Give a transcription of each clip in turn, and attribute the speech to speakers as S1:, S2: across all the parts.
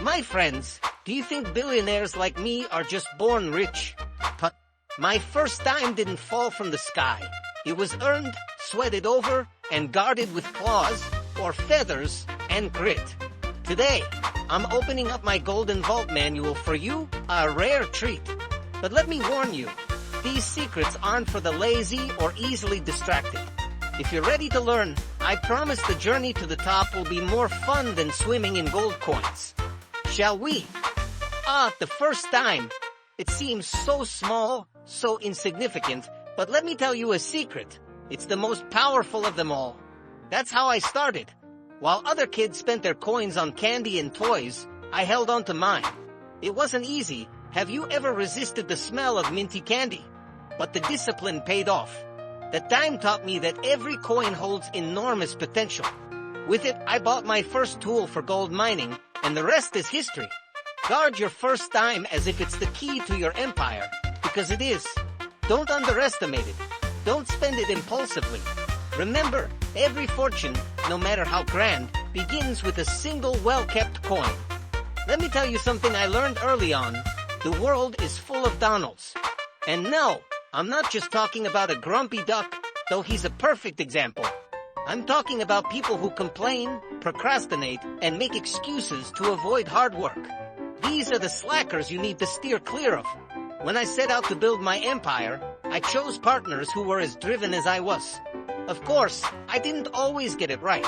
S1: My friends, do you think billionaires like me are just born rich? But my first dime didn't fall from the sky. It was earned, sweated over, and guarded with claws, or feathers, and grit. Today, I'm opening up my Golden Vault manual for you, a rare treat. But let me warn you, these secrets aren't for the lazy or easily distracted. If you're ready to learn, I promise the journey to the top will be more fun than swimming in gold coins. Shall we? The first dime. It seems so small, so insignificant, but let me tell you a secret. It's the most powerful of them all. That's how I started. While other kids spent their coins on candy and toys, I held on to mine. It wasn't easy. Have you ever resisted the smell of minty candy? But the discipline paid off. That dime taught me that every coin holds enormous potential. With it, I bought my first tool for gold mining, and the rest is history. Guard your first dime as if it's the key to your empire, because it is. Don't underestimate it. Don't spend it impulsively. Remember, every fortune, no matter how grand, begins with a single well-kept coin. Let me tell you something I learned early on. The world is full of Donalds. And no, I'm not just talking about a grumpy duck, though he's a perfect example. I'm talking about people who complain, procrastinate, and make excuses to avoid hard work. These are the slackers you need to steer clear of. When I set out to build my empire, I chose partners who were as driven as I was. Of course, I didn't always get it right.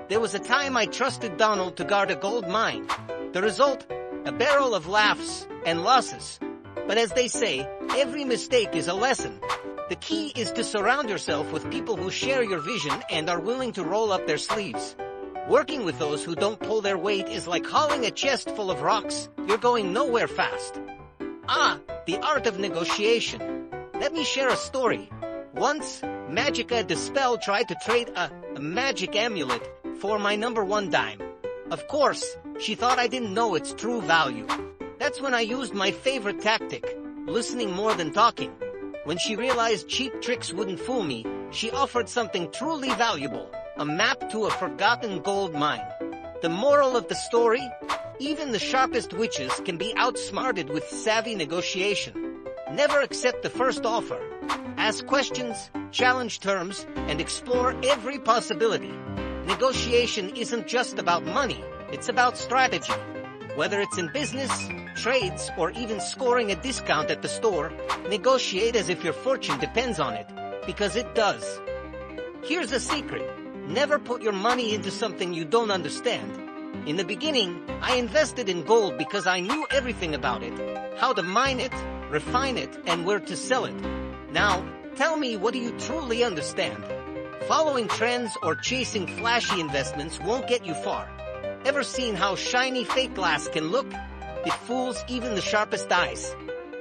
S1: There was a time I trusted Donald to guard a gold mine. The result? A barrel of laughs and losses. But as they say, every mistake is a lesson. The key is to surround yourself with people who share your vision and are willing to roll up their sleeves. Working with those who don't pull their weight is like hauling a chest full of rocks. You're going nowhere fast. The art of negotiation. Let me share a story. Once, Magica Dispel tried to trade a magic amulet for my #1 dime. Of course, she thought I didn't know its true value. That's when I used my favorite tactic, listening more than talking. When she realized cheap tricks wouldn't fool me, she offered something truly valuable, a map to a forgotten gold mine. The moral of the story? Even the sharpest witches can be outsmarted with savvy negotiation. Never accept the first offer. Ask questions, challenge terms, and explore every possibility. Negotiation isn't just about money, it's about strategy. Whether it's in business, trades, or even scoring a discount at the store, negotiate as if your fortune depends on it, because it does. Here's a secret. Never put your money into something you don't understand. In the beginning, I invested in gold because I knew everything about it, how to mine it, refine it, and where to sell it. Now, tell me, what do you truly understand? Following trends or chasing flashy investments won't get you far. Ever seen how shiny fake glass can look? It fools even the sharpest eyes.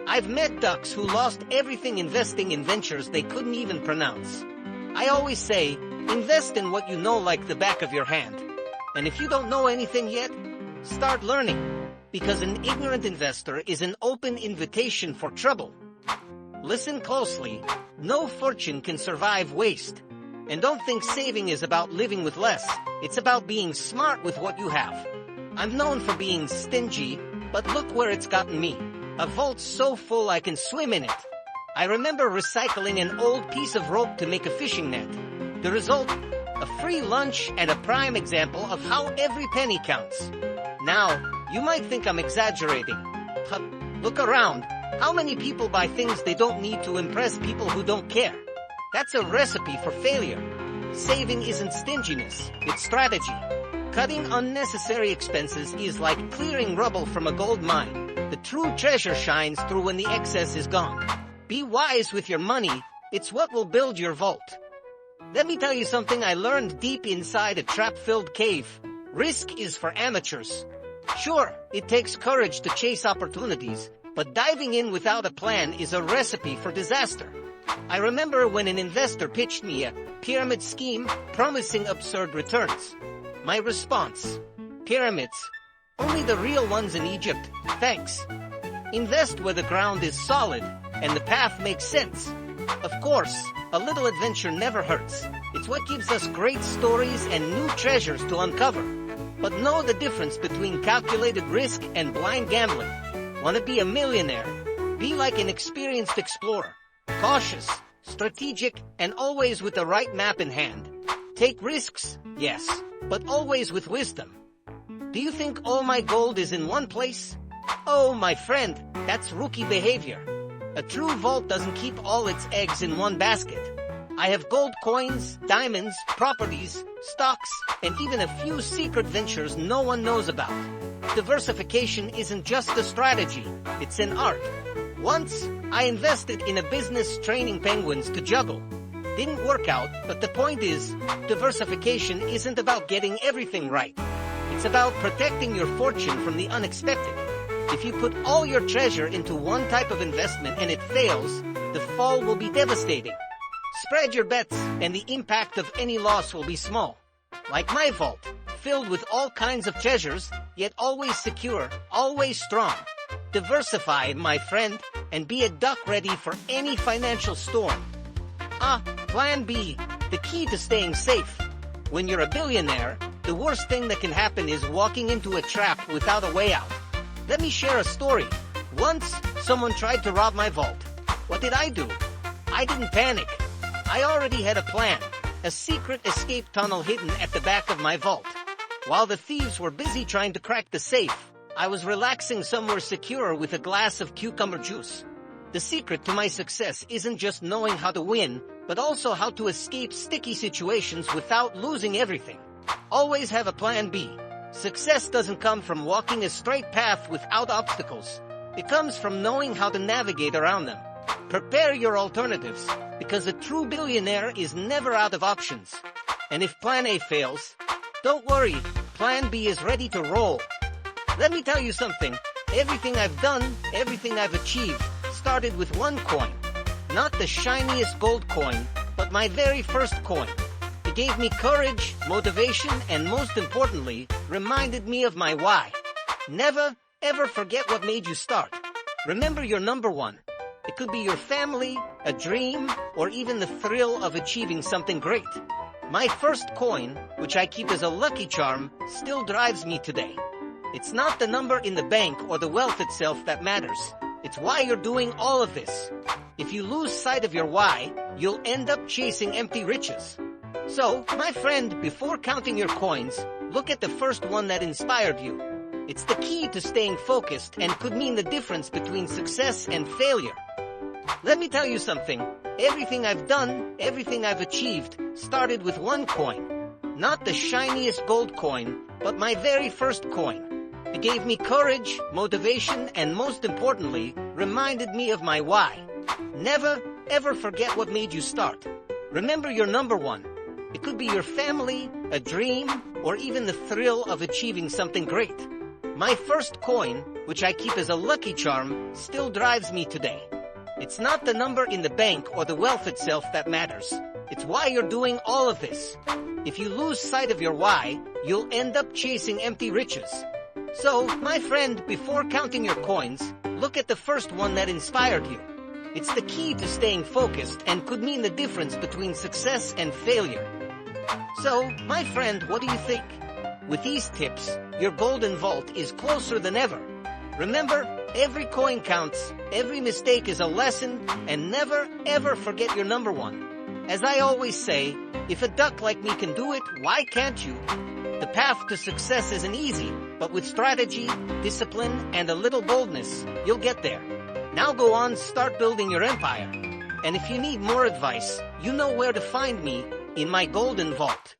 S1: I've met ducks who lost everything investing in ventures they couldn't even pronounce. I always say, invest in what you know like the back of your hand. And if you don't know anything yet, start learning. Because an ignorant investor is an open invitation for trouble. Listen closely. No fortune can survive waste. And don't think saving is about living with less. It's about being smart with what you have. I'm known for being stingy, but look where it's gotten me. A vault so full I can swim in it. I remember recycling an old piece of rope to make a fishing net. The result? A free lunch and a prime example of how every penny counts. Now, you might think I'm exaggerating, but look around. How many people buy things they don't need to impress people who don't care? That's a recipe for failure. Saving isn't stinginess, it's strategy. Cutting unnecessary expenses is like clearing rubble from a gold mine. The true treasure shines through when the excess is gone. Be wise with your money, it's what will build your vault. Let me tell you something I learned deep inside a trap-filled cave. Risk is for amateurs. Sure, it takes courage to chase opportunities, but diving in without a plan is a recipe for disaster. I remember when an investor pitched me a pyramid scheme promising absurd returns. My response: pyramids? Only the real ones in Egypt, thanks. Invest where the ground is solid and the path makes sense. Of course, a little adventure never hurts. It's what gives us great stories and new treasures to uncover. but know the difference between calculated risk and blind gambling. Want to be a millionaire? Be like an experienced explorer. Cautious, strategic, and always with the right map in hand. Take risks, yes, but always with wisdom. Do you think all my gold is in one place? Oh, my friend, that's rookie behavior. A true vault doesn't keep all its eggs in one basket. I have gold coins, diamonds, properties, stocks, and even a few secret ventures no one knows about. Diversification isn't just a strategy, it's an art. Once, I invested in a business training penguins to juggle. Didn't work out, but the point is, diversification isn't about getting everything right. It's about protecting your fortune from the unexpected. If you put all your treasure into one type of investment and it fails, the fall will be devastating. Spread your bets, and the impact of any loss will be small. Like my vault, filled with all kinds of treasures, yet always secure, always strong. Diversify, my friend, and be a duck ready for any financial storm. Plan B, the key to staying safe. When you're a billionaire, the worst thing that can happen is walking into a trap without a way out. Let me share a story. Once, someone tried to rob my vault. What did I do? I didn't panic. I already had a plan, a secret escape tunnel hidden at the back of my vault. While the thieves were busy trying to crack the safe, I was relaxing somewhere secure with a glass of cucumber juice. The secret to my success isn't just knowing how to win, but also how to escape sticky situations without losing everything. Always have a plan B. Success doesn't come from walking a straight path without obstacles. It comes from knowing how to navigate around them. Prepare your alternatives, because a true billionaire is never out of options. And if plan A fails, don't worry, plan B is ready to roll. Let me tell you something. Everything I've done, everything I've achieved, started with one coin. Not the shiniest gold coin, but my very first coin. It gave me courage, motivation, and most importantly, reminded me of my why. Never, ever forget what made you start. Remember your number one. It could be your family, a dream, or even the thrill of achieving something great. My first coin, which I keep as a lucky charm, still drives me today. It's not the number in the bank or the wealth itself that matters. It's why you're doing all of this. If you lose sight of your why, you'll end up chasing empty riches. So, my friend, before counting your coins, look at the first one that inspired you. It's the key to staying focused and could mean the difference between success and failure. Let me tell you something. Everything I've done, everything I've achieved, started with one coin. Not the shiniest gold coin, but my very first coin. It gave me courage, motivation, and most importantly, reminded me of my why. Never, ever forget what made you start. Remember your number one. It could be your family, a dream, or even the thrill of achieving something great. My first coin, which I keep as a lucky charm, still drives me today. It's not the number in the bank or the wealth itself that matters. It's why you're doing all of this. If you lose sight of your why, you'll end up chasing empty riches. So, my friend, before counting your coins, look at the first one that inspired you. It's the key to staying focused and could mean the difference between success and failure. So, my friend, what do you think? With these tips, your golden vault is closer than ever. Remember, every coin counts, every mistake is a lesson, and never, ever forget your number one. As I always say, if a duck like me can do it, why can't you? The path to success isn't easy, but with strategy, discipline, and a little boldness, you'll get there. Now go on, start building your empire. And if you need more advice, you know where to find me in my golden vault.